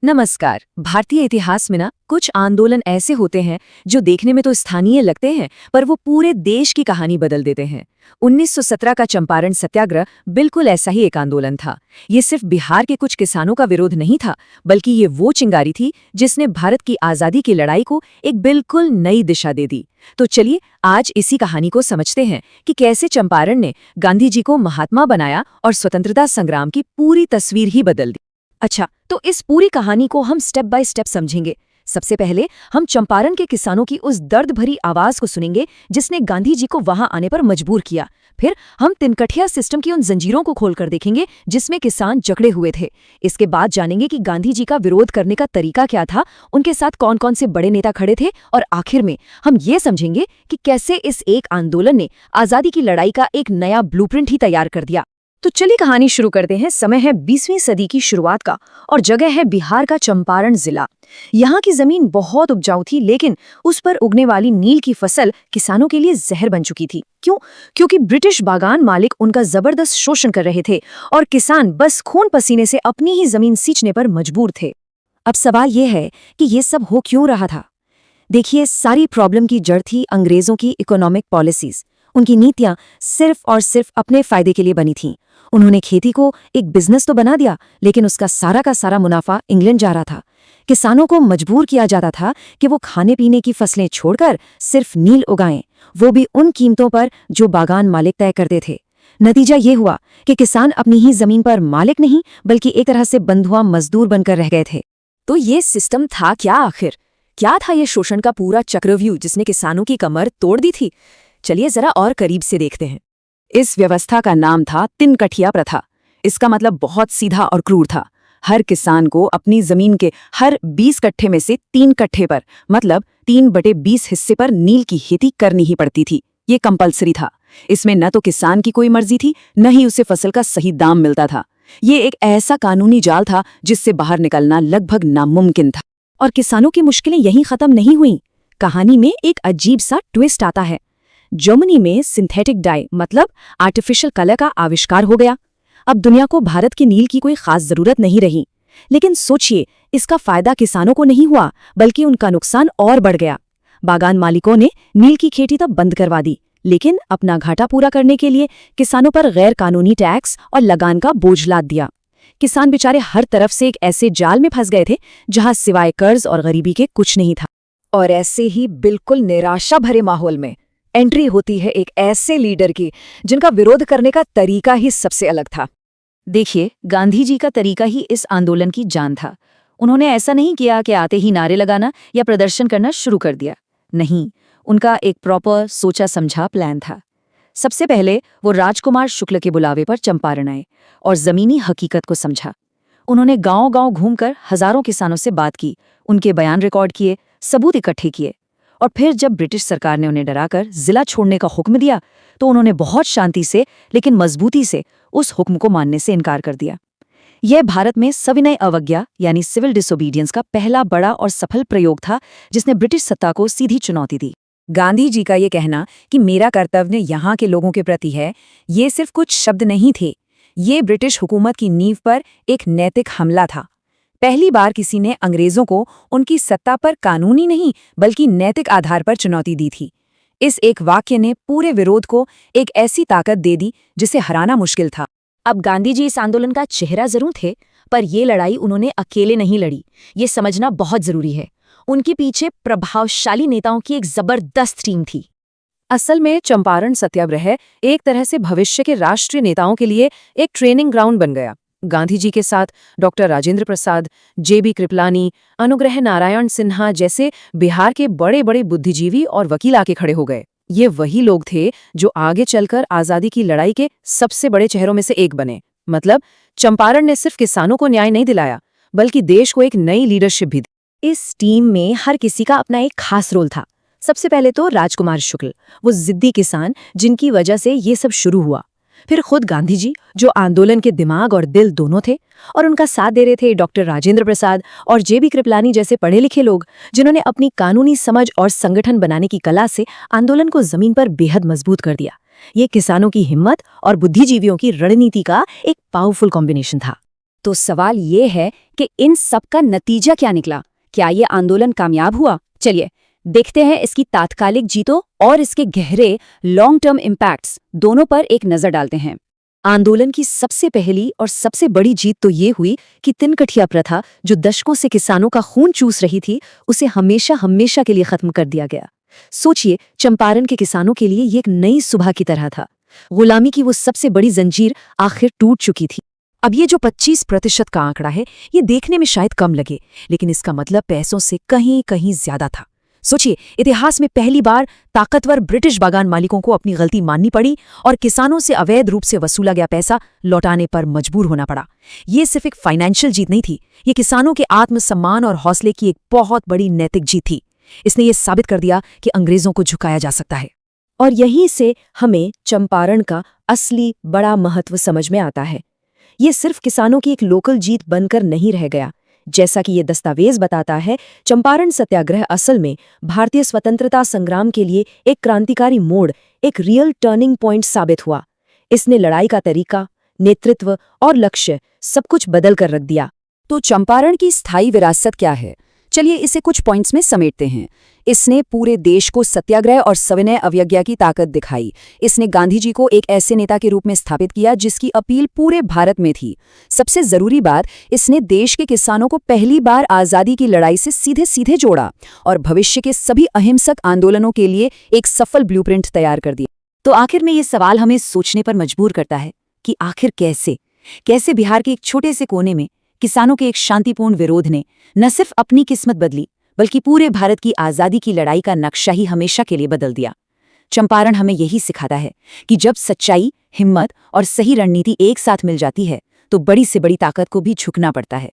नमस्कार। भारतीय इतिहास में कुछ आंदोलन ऐसे होते हैं जो देखने में तो स्थानीय लगते हैं, पर वो पूरे देश की कहानी बदल देते हैं। 1917 का चंपारण सत्याग्रह बिल्कुल ऐसा ही एक आंदोलन था। ये सिर्फ बिहार के कुछ किसानों का विरोध नहीं था, बल्कि ये वो चिंगारी थी जिसने भारत की आज़ादी की लड़ाई को एक बिल्कुल नई दिशा दे दी। तो चलिए आज इसी कहानी को समझते हैं कि कैसे चंपारण ने गांधी जी को महात्मा बनाया और स्वतंत्रता संग्राम की पूरी तस्वीर ही बदल दी। अच्छा, तो इस पूरी कहानी को हम स्टेप बाय स्टेप समझेंगे। सबसे पहले हम चंपारण के किसानों की उस दर्द भरी आवाज को सुनेंगे जिसने गांधी जी को वहां आने पर मजबूर किया। फिर हम तिनकठिया सिस्टम की उन जंजीरों को खोलकर देखेंगे जिसमें किसान जकड़े हुए थे। इसके बाद जानेंगे कि गांधी जी का विरोध करने का तरीका क्या था, उनके साथ कौन कौन से बड़े नेता खड़े थे, और आखिर में हम ये समझेंगे कि कैसे इस एक आंदोलन ने आजादी की लड़ाई का एक नया ब्लूप्रिंट ही तैयार कर दिया। तो चलिए कहानी शुरू करते हैं। समय है 20वीं सदी की शुरुआत का और जगह है बिहार का चंपारण जिला। यहाँ की जमीन बहुत उपजाऊ थी, लेकिन उस पर उगने वाली नील की फसल किसानों के लिए जहर बन चुकी थी। क्यों? क्योंकि ब्रिटिश बागान मालिक उनका जबरदस्त शोषण कर रहे थे और किसान बस खून पसीने से अपनी ही जमीन सींचने पर मजबूर थे। अब सवाल यह है कि ये सब हो क्यों रहा था। देखिए, सारी प्रॉब्लम की जड़ थी अंग्रेजों की इकोनॉमिक पॉलिसीज। उनकी नीतियां सिर्फ और सिर्फ अपने फायदे के लिए बनी थीं। उन्होंने खेती को एक बिजनेस तो बना दिया, लेकिन उसका सारा का सारा मुनाफा इंग्लैंड जा रहा था। किसानों को मजबूर किया जाता था कि वो खाने पीने की फसलें छोड़कर सिर्फ नील उगाएं, वो भी उन कीमतों पर जो बागान मालिक तय करते थे। नतीजा ये हुआ कि किसान अपनी ही जमीन पर मालिक नहीं, बल्कि एक तरह से बंधुआ मजदूर बनकर रह गए थे। तो ये सिस्टम था क्या आखिर? क्या था ये शोषण का पूरा चक्रव्यूह जिसने किसानों की कमर तोड़ दी थी? चलिए जरा और करीब से देखते हैं। इस व्यवस्था का नाम था तिनकठिया प्रथा। इसका मतलब बहुत सीधा और क्रूर था। हर किसान को अपनी जमीन के हर 20 कट्ठे में से 3 कट्ठे पर, मतलब 3/20 हिस्से पर नील की खेती करनी ही पड़ती थी। ये कंपलसरी था। इसमें न तो किसान की कोई मर्जी थी, न ही उसे फसल का सही दाम मिलता था। ये एक ऐसा कानूनी जाल था जिससे बाहर निकलना लगभग नामुमकिन था। और किसानों की मुश्किलें यहीं खत्म नहीं हुई। कहानी में एक अजीब सा ट्विस्ट आता है। जर्मनी में सिंथेटिक डाई मतलब आर्टिफिशियल कलर का आविष्कार हो गया। अब दुनिया को भारत की नील की कोई खास जरूरत नहीं रही। लेकिन सोचिए, इसका फायदा किसानों को नहीं हुआ, बल्कि उनका नुकसान और बढ़ गया। बागान मालिकों ने नील की खेती तब बंद करवा दी, लेकिन अपना घाटा पूरा करने के लिए किसानों पर गैर कानूनी टैक्स और लगान का बोझ लाद दिया। किसान बेचारे हर तरफ से एक ऐसे जाल में फंस गए थे जहां सिवाय कर्ज और गरीबी के कुछ नहीं था। और ऐसे ही बिल्कुल निराशा भरे माहौल में एंट्री होती है एक ऐसे लीडर की जिनका विरोध करने का तरीका ही सबसे अलग था। देखिए, गांधी जी का तरीका ही इस आंदोलन की जान था। उन्होंने ऐसा नहीं किया कि आते ही नारे लगाना या प्रदर्शन करना शुरू कर दिया। नहीं, उनका एक प्रॉपर सोचा समझा प्लान था। सबसे पहले वो राजकुमार शुक्ल के बुलावे पर चंपारण आए और जमीनी हकीकत को समझा। उन्होंने गांव-गांव घूमकर हजारों किसानों से बात की, उनके बयान रिकॉर्ड किए, सबूत इकट्ठे किए। और फिर जब ब्रिटिश सरकार ने उन्हें डराकर जिला छोड़ने का हुक्म दिया, तो उन्होंने बहुत शांति से लेकिन मजबूती से उस हुक्म को मानने से इनकार कर दिया। यह भारत में सविनय अवज्ञा यानी सिविल डिसोबीडियंस का पहला बड़ा और सफल प्रयोग था, जिसने ब्रिटिश सत्ता को सीधी चुनौती दी। गांधी जी का ये कहना कि मेरा कर्तव्य यहाँ के लोगों के प्रति है, ये सिर्फ कुछ शब्द नहीं थे। ये ब्रिटिश हुकूमत की नींव पर एक नैतिक हमला था। पहली बार किसी ने अंग्रेजों को उनकी सत्ता पर कानूनी नहीं बल्कि नैतिक आधार पर चुनौती दी थी। इस एक वाक्य ने पूरे विरोध को एक ऐसी ताकत दे दी जिसे हराना मुश्किल था। अब गांधी जी इस आंदोलन का चेहरा जरूर थे, पर ये लड़ाई उन्होंने अकेले नहीं लड़ी। ये समझना बहुत जरूरी है। उनके पीछे प्रभावशाली नेताओं की एक जबरदस्त टीम थी। असल में चंपारण सत्याग्रह एक तरह से भविष्य के राष्ट्रीय नेताओं के लिए एक ट्रेनिंग ग्राउंड बन गया। गांधी जी के साथ डॉक्टर राजेंद्र प्रसाद, जेबी कृपलानी, अनुग्रह नारायण सिन्हा जैसे बिहार के बड़े बड़े बुद्धिजीवी और वकील आके खड़े हो गए। ये वही लोग थे जो आगे चलकर आजादी की लड़ाई के सबसे बड़े चेहरों में से एक बने। मतलब चंपारण ने सिर्फ किसानों को न्याय नहीं दिलाया, बल्कि देश को एक नई लीडरशिप भी दी। इस टीम में हर किसी का अपना एक खास रोल था। सबसे पहले तो राजकुमार शुक्ल, वो जिद्दी किसान जिनकी वजह से ये सब शुरू हुआ। फिर खुद गांधी जी, जो आंदोलन के दिमाग और दिल दोनों थे, और उनका साथ दे रहे थे डॉक्टर राजेंद्र प्रसाद और जेबी कृपलानी जैसे पढ़े लिखे लोग, जिन्होंने अपनी कानूनी समझ और संगठन बनाने की कला से आंदोलन को जमीन पर बेहद मजबूत कर दिया। ये किसानों की हिम्मत और बुद्धिजीवियों की रणनीति का एक पावरफुल कॉम्बिनेशन था। तो सवाल ये है कि इन सब का नतीजा क्या निकला? क्या ये आंदोलन कामयाब हुआ? चलिए देखते हैं इसकी तात्कालिक जीतों और इसके गहरे लॉन्ग टर्म इम्पैक्ट्स दोनों पर एक नजर डालते हैं। आंदोलन की सबसे पहली और सबसे बड़ी जीत तो ये हुई कि तिनकठिया प्रथा, जो दशकों से किसानों का खून चूस रही थी, उसे हमेशा हमेशा के लिए खत्म कर दिया गया। सोचिए, चंपारण के किसानों के लिए ये एक नई सुबह की तरह था। गुलामी की वो सबसे बड़ी जंजीर आखिर टूट चुकी थी। अब ये जो 25% का आंकड़ा है, ये देखने में शायद कम लगे, लेकिन इसका मतलब पैसों से कहीं कहीं ज्यादा था। सोचिए, इतिहास में पहली बार ताकतवर ब्रिटिश बागान मालिकों को अपनी गलती माननी पड़ी और किसानों से अवैध रूप से वसूला गया पैसा लौटाने पर मजबूर होना पड़ा। ये सिर्फ एक फाइनेंशियल जीत नहीं थी, ये किसानों के आत्मसम्मान और हौसले की एक बहुत बड़ी नैतिक जीत थी। इसने ये साबित कर दिया कि अंग्रेजों को झुकाया जा सकता है। और यहीं से हमें चंपारण का असली बड़ा महत्व समझ में आता है। ये सिर्फ किसानों की एक लोकल जीत बनकर नहीं रह गया। जैसा कि ये दस्तावेज बताता है, चंपारण सत्याग्रह असल में भारतीय स्वतंत्रता संग्राम के लिए एक क्रांतिकारी मोड़, एक रियल टर्निंग पॉइंट साबित हुआ। इसने लड़ाई का तरीका, नेतृत्व और लक्ष्य सब कुछ बदल कर रख दिया। तो चंपारण की स्थायी विरासत क्या है? चलिए इसे कुछ पॉइंट्स में समेटते हैं। इसने पूरे देश को सत्याग्रह और सविनय अवज्ञा की ताकत दिखाई। इसने गांधी जी को एक ऐसे नेता के रूप में स्थापित किया जिसकी अपील पूरे भारत में थी। सबसे जरूरी बात, इसने देश के किसानों को पहली बार आज़ादी की लड़ाई से सीधे सीधे जोड़ा और भविष्य के सभी अहिंसक आंदोलनों के लिए एक सफल ब्लूप्रिंट तैयार कर दिया। तो आखिर में ये सवाल हमें सोचने पर मजबूर करता है कि आखिर कैसे बिहार के एक छोटे से कोने में किसानों के एक शांतिपूर्ण विरोध ने न सिर्फ अपनी किस्मत बदली, बल्कि पूरे भारत की आज़ादी की लड़ाई का नक्शा ही हमेशा के लिए बदल दिया। चंपारण हमें यही सिखाता है कि जब सच्चाई, हिम्मत और सही रणनीति एक साथ मिल जाती है, तो बड़ी से बड़ी ताकत को भी झुकना पड़ता है।